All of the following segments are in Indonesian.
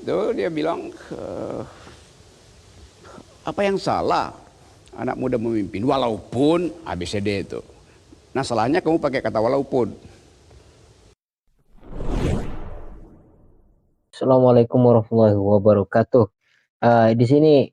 betul, dia bilang apa yang salah anak muda memimpin walaupun ABCD itu. Nah salahnya kamu pakai kata walaupun. Assalamualaikum warahmatullahi wabarakatuh. Di sini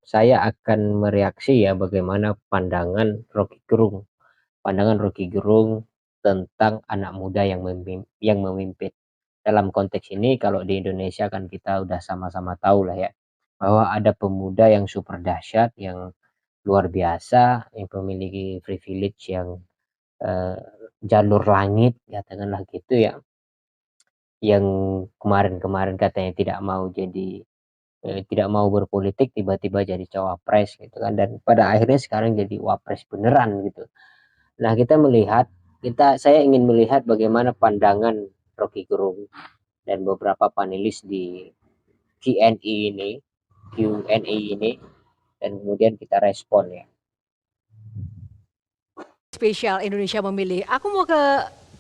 saya akan mereaksi ya bagaimana pandangan Rocky Gerung tentang anak muda yang memimpin. Dalam konteks ini kalau di Indonesia kan kita udah sama-sama tahu lah ya bahwa ada pemuda yang super dahsyat, yang luar biasa, yang memiliki privilege yang eh, jalur langit katakanlah gitu ya, yang kemarin-kemarin katanya tidak mau berpolitik, tiba-tiba jadi cawapres gitu kan, dan pada akhirnya sekarang jadi wapres beneran gitu. Nah, saya ingin melihat bagaimana pandangan Rocky Gerung dan beberapa panelis di Q&A ini, dan kemudian kita respon ya. Spesial Indonesia Memilih. Aku mau ke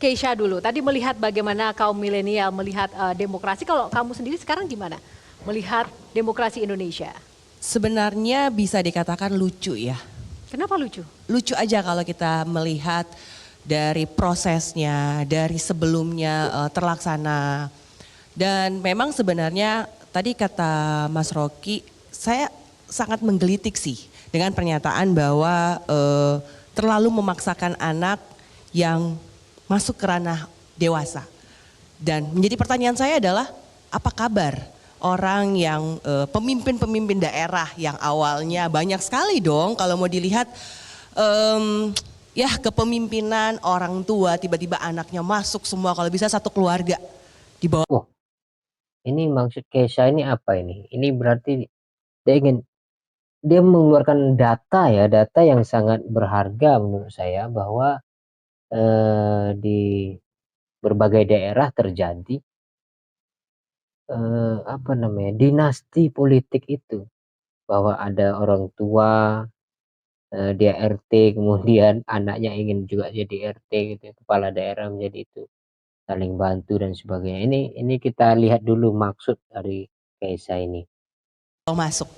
Keisha dulu. Tadi melihat bagaimana kaum milenial melihat demokrasi. Kalau kamu sendiri sekarang gimana melihat demokrasi Indonesia? Sebenarnya bisa dikatakan lucu ya. Kenapa lucu? Lucu aja kalau kita melihat dari prosesnya, dari sebelumnya terlaksana. Dan memang sebenarnya tadi kata Mas Rocky, saya sangat menggelitik sih dengan pernyataan bahwa terlalu memaksakan anak yang masuk ke ranah dewasa. Dan menjadi pertanyaan saya adalah apa kabar orang yang pemimpin-pemimpin daerah yang awalnya banyak sekali dong kalau mau dilihat ya kepemimpinan orang tua, tiba-tiba anaknya masuk semua, kalau bisa satu keluarga di bawah. Wah, ini maksud Kesha ini apa ini? Ini berarti dia mengeluarkan data yang sangat berharga menurut saya, bahwa di berbagai daerah terjadi dinasti politik itu, bahwa ada orang tua, dia RT, kemudian anaknya ingin juga jadi RT gitu, kepala daerah menjadi itu, saling bantu dan sebagainya. Ini kita lihat dulu maksud dari Kaisa ini. Masuk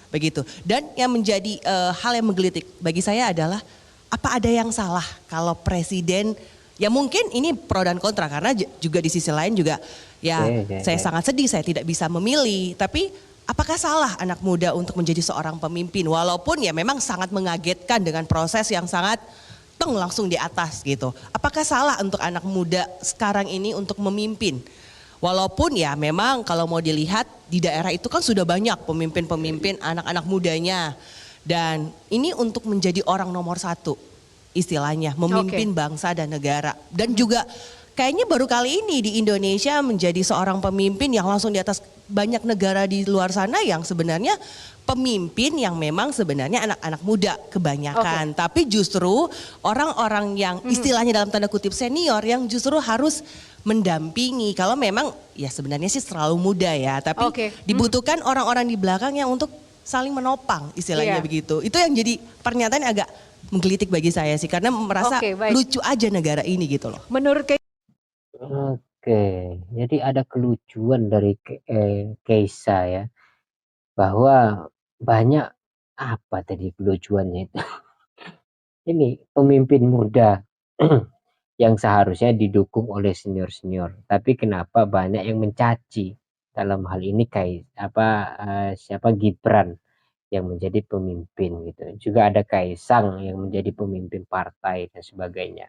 begitu. Dan yang menjadi hal yang menggelitik bagi saya adalah apa ada yang salah kalau presiden, ya mungkin ini pro dan kontra karena juga di sisi lain juga ya saya sangat sedih saya tidak bisa memilih, tapi apakah salah anak muda untuk menjadi seorang pemimpin walaupun ya memang sangat mengagetkan dengan proses yang sangat langsung di atas gitu. Apakah salah untuk anak muda sekarang ini untuk memimpin? Walaupun ya memang kalau mau dilihat di daerah itu kan sudah banyak pemimpin-pemimpin anak-anak mudanya. Dan ini untuk menjadi orang nomor satu istilahnya, memimpin bangsa dan negara. Dan juga kayaknya baru kali ini di Indonesia menjadi seorang pemimpin yang langsung di atas banyak negara di luar sana yang sebenarnya pemimpin yang memang sebenarnya anak-anak muda kebanyakan. Tapi justru orang-orang yang istilahnya dalam tanda kutip senior yang justru harus mendampingi. Kalau memang ya sebenarnya sih terlalu muda ya, tapi dibutuhkan orang-orang di belakang yang untuk saling menopang istilahnya begitu. Itu yang jadi pernyataan yang agak menggelitik bagi saya sih, karena merasa lucu aja negara ini gitu loh. Menurut jadi ada kelucuan dari Keisa ya, bahwa banyak apa tadi kelucuannya itu. Ini pemimpin muda yang seharusnya didukung oleh senior-senior, tapi kenapa banyak yang mencaci dalam hal ini siapa Gibran yang menjadi pemimpin gitu. Juga ada Kaisang yang menjadi pemimpin partai dan sebagainya.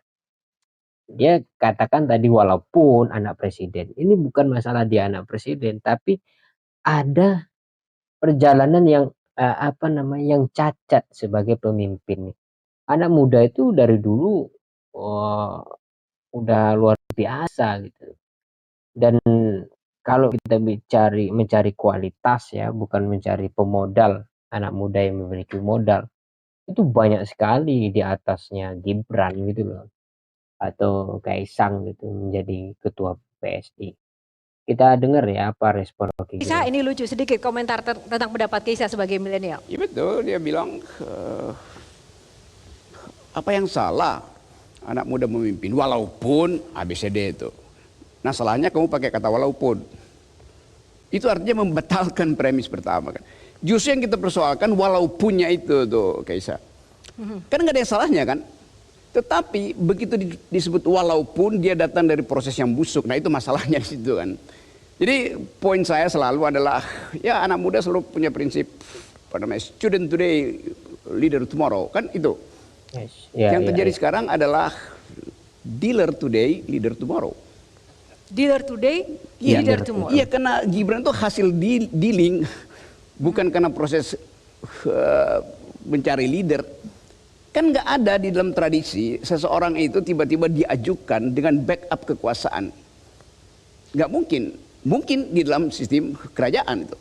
Dia katakan tadi walaupun anak presiden, ini bukan masalah dia anak presiden, tapi ada perjalanan yang cacat sebagai pemimpin. Anak muda itu dari dulu udah luar biasa gitu. Dan kalau kita mencari kualitas ya, bukan mencari pemodal, anak muda yang memiliki modal, itu banyak sekali di atasnya Gibran gitu loh, atau Kaisang gitu menjadi ketua PSI. Kita dengar ya apa respon Rocky Keisha, Gerung. ini lucu sedikit komentar tentang pendapat Keisha sebagai milenial. Ya betul, dia bilang apa yang salah anak muda memimpin walaupun ABCD itu. Nah salahnya kamu pakai kata walaupun. Itu artinya membatalkan premis pertama kan. Justru yang kita persoalkan walaupunnya itu tuh Kaisa. Kan nggak ada yang salahnya kan. Tetapi begitu disebut walaupun dia datang dari proses yang busuk. Nah itu masalahnya di situ kan. Jadi poin saya selalu adalah ya anak muda selalu punya prinsip apa namanya student today leader tomorrow kan itu. Yes. Ya, Yang ya, terjadi ya. sekarang adalah dealer today leader tomorrow. Dealer today, Iya, leader tomorrow. Iya karena Gibran itu hasil dealing bukan karena proses mencari leader. Kan nggak ada di dalam tradisi seseorang itu tiba-tiba diajukan dengan backup kekuasaan. Nggak mungkin. Mungkin di dalam sistem kerajaan itu.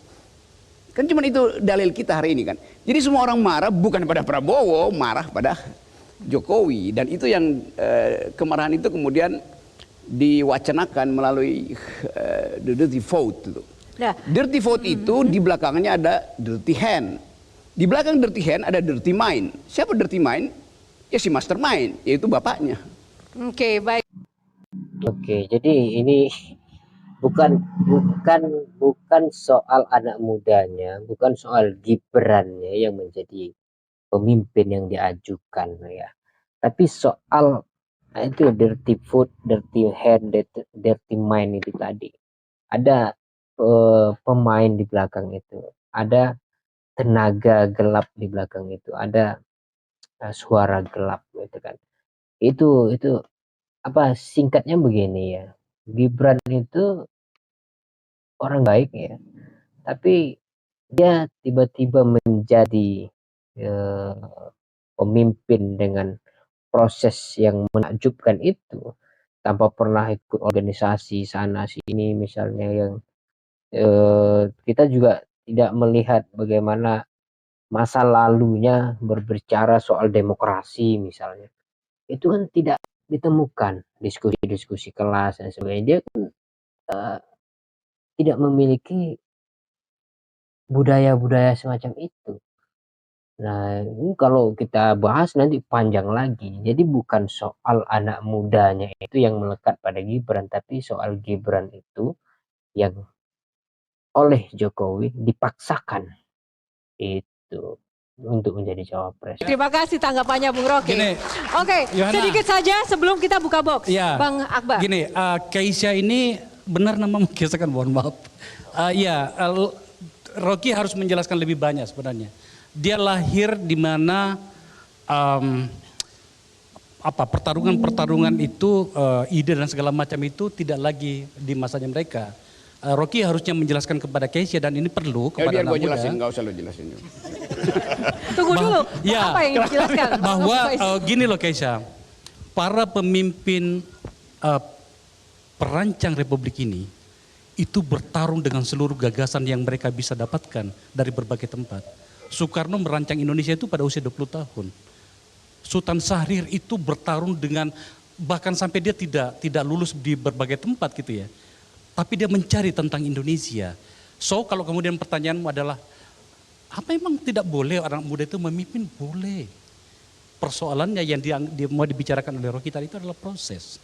Kan cuma itu dalil kita hari ini kan. Jadi semua orang marah bukan pada Prabowo, marah pada Jokowi. Dan itu yang kemarahan itu kemudian diwacanakan melalui the dirty vote itu. Nah, Dirty vote itu di belakangnya ada dirty hand. Di belakang dirty hand ada dirty mind. Siapa dirty mind? Ya si mastermind, yaitu bapaknya. oke, baik. Oke, jadi ini bukan soal anak mudanya, bukan soal Gibrannya yang menjadi pemimpin yang diajukan ya. Tapi soal itu dirty foot, dirty hand, dirty mind itu tadi. Ada pemain di belakang itu, ada tenaga gelap di belakang itu, ada suara gelap gitu kan. Itu apa singkatnya begini ya. Gibran itu orang baik ya, tapi dia tiba-tiba menjadi pemimpin dengan proses yang menakjubkan itu tanpa pernah ikut organisasi sana sini misalnya yang kita juga tidak melihat bagaimana masa lalunya berbicara soal demokrasi misalnya. Itu kan tidak ditemukan diskusi-diskusi kelas dan sebagainya. Dia kan tidak memiliki budaya-budaya semacam itu. Nah, ini kalau kita bahas nanti panjang lagi. Jadi bukan soal anak mudanya itu yang melekat pada Gibran, tapi soal Gibran itu yang oleh Jokowi dipaksakan itu untuk menjadi cawapres. Terima kasih tanggapannya Bung Rocky. Gini, Oke, Yohana. sedikit saja sebelum kita buka box, Ya, Bang Akbar. Gini, Keisha ini benar nama Keisha kan, mohon maaf. Rocky harus menjelaskan lebih banyak sebenarnya. Dia lahir di mana pertarungan itu ide dan segala macam itu tidak lagi di masanya mereka. Rocky harusnya menjelaskan kepada Keisha dan ini perlu Ya kepada biar anak gue muda. jelasin, nggak usah lo jelasin. Tunggu dulu, Ya, apa yang dijelaskan? bahwa gini loh Keisha, para pemimpin perancang Republik ini itu bertarung dengan seluruh gagasan yang mereka bisa dapatkan dari berbagai tempat. Soekarno merancang Indonesia itu pada usia 20 tahun. Sultan Syahrir itu bertarung dengan bahkan sampai dia tidak lulus di berbagai tempat gitu ya. Tapi dia mencari tentang Indonesia. So kalau kemudian pertanyaanmu adalah apa emang tidak boleh orang muda itu memimpin? Boleh. Persoalannya yang mau dibicarakan oleh Rocky tadi itu adalah proses.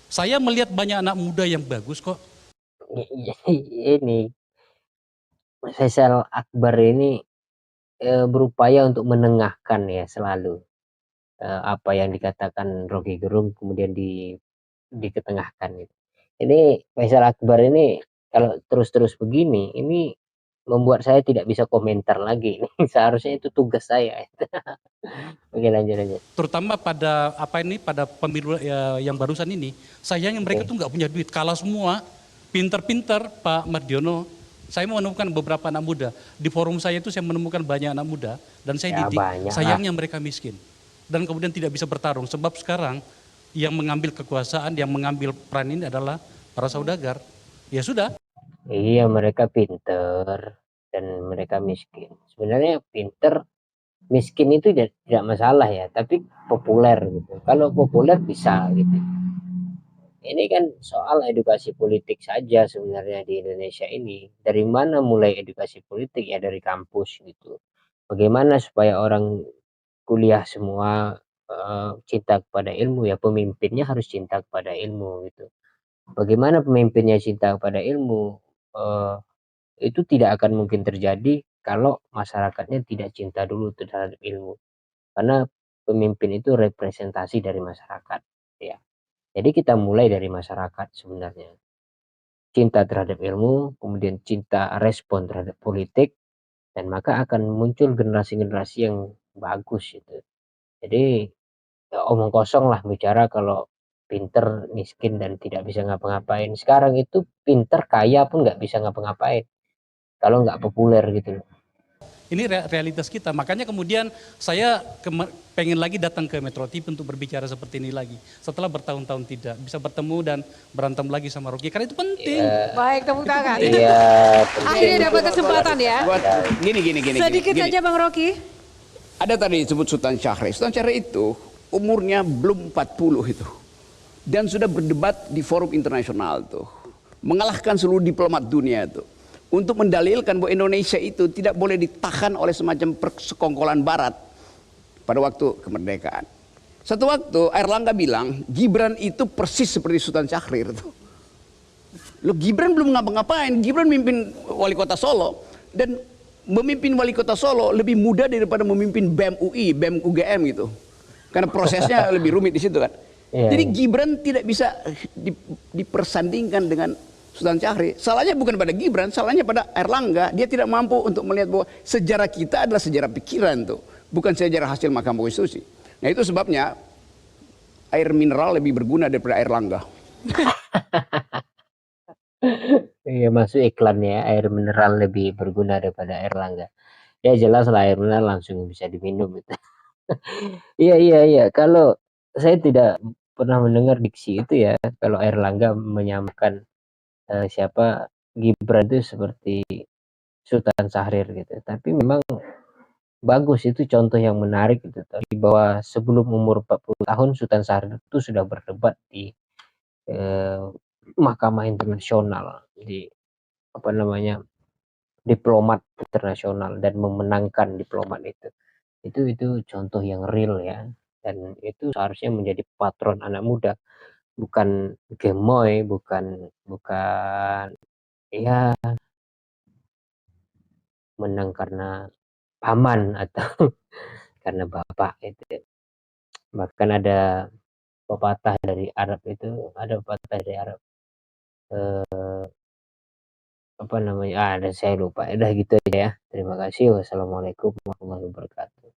Saya melihat banyak anak muda yang bagus kok. Ini Faisal Akbar ini berupaya untuk menengahkan ya selalu apa yang dikatakan Rocky Gerung kemudian diketengahkan gitu. Ini Faisal Akbar ini kalau terus-terus begini ini membuat saya tidak bisa komentar lagi. Seharusnya itu tugas saya. Oke, lanjut. Terutama pada pada pemilu yang barusan ini, sayangnya mereka tuh nggak punya duit, kalah semua. Pinter-pinter Pak Mardiono. Saya menemukan beberapa anak muda di forum saya itu, saya menemukan banyak anak muda dan saya didik. Sayangnya mereka miskin dan kemudian tidak bisa bertarung sebab sekarang yang mengambil kekuasaan, yang mengambil peran ini adalah para saudagar. Ya sudah. Iya, mereka pinter dan mereka miskin. Sebenarnya pinter miskin itu tidak masalah ya, tapi populer gitu. Kalau populer bisa gitu. Ini kan soal edukasi politik saja sebenarnya di Indonesia ini. Dari mana mulai edukasi politik ya, dari kampus gitu. Bagaimana supaya orang kuliah semua cinta kepada ilmu ya, pemimpinnya harus cinta kepada ilmu gitu. bagaimana pemimpinnya cinta kepada ilmu, itu tidak akan mungkin terjadi kalau masyarakatnya tidak cinta dulu terhadap ilmu. Karena pemimpin itu representasi dari masyarakat, ya. Jadi kita mulai dari masyarakat sebenarnya. Cinta terhadap ilmu, kemudian cinta respon terhadap politik, dan maka akan muncul generasi-generasi yang bagus itu. Jadi ya omong kosong lah bicara kalau pinter, miskin, dan tidak bisa ngapa-ngapain. Sekarang itu pinter, kaya pun nggak bisa ngapa-ngapain kalau nggak populer gitu loh. Ini realitas kita. Makanya kemudian saya pengen lagi datang ke Metro TV untuk berbicara seperti ini lagi. Setelah bertahun-tahun tidak bisa bertemu dan berantem lagi sama Rocky. Karena itu penting. Baik, tepuk tangan. Iya, Akhirnya dapat kesempatan ya. Gini. Sedikit saja Bang Rocky. Ada tadi disebut Sultan Syahrir. Sultan Syahrir itu umurnya belum 40 itu. Dan sudah berdebat di forum internasional tuh. Mengalahkan seluruh diplomat dunia itu. Untuk mendalilkan bahwa Indonesia itu tidak boleh ditahan oleh semacam persekongkolan barat pada waktu kemerdekaan. Satu waktu Airlangga bilang Gibran itu persis seperti Sultan Syahrir itu. Loh, Gibran belum ngapa-ngapain, Gibran memimpin wali kota Solo, dan memimpin wali kota Solo lebih mudah daripada memimpin BEM UI, BEM UGM gitu. Karena prosesnya lebih rumit di situ kan. Jadi Gibran tidak bisa dipersandingkan dengan Sultan Syahrir. Salahnya bukan pada Gibran, salahnya pada Airlangga. Dia tidak mampu untuk melihat bahwa sejarah kita adalah sejarah pikiran tuh, bukan sejarah hasil Mahkamah Konstitusi. Nah itu sebabnya air mineral lebih berguna daripada Airlangga. Iya, masuk iklannya, air mineral lebih berguna daripada Airlangga. Ya jelas lah, air mineral langsung bisa diminum itu. Iya. Kalau saya tidak pernah mendengar diksi itu ya, kalau Airlangga menyamakan siapa Gibran itu seperti Sultan Syahrir gitu. Tapi memang bagus, itu contoh yang menarik gitu. Tapi bahwa sebelum umur 40 tahun Sultan Syahrir itu sudah berdebat di Mahkamah Internasional, di apa namanya, diplomat internasional, dan memenangkan diplomat itu. Itu contoh yang real ya. Dan itu seharusnya menjadi patron anak muda, bukan gemoy, bukan ya menang karena paman atau karena bapak itu. Bahkan ada pepatah dari Arab itu, apa namanya, ada saya lupa. Udah gitu aja ya. Terima kasih. Wassalamualaikum warahmatullahi wabarakatuh.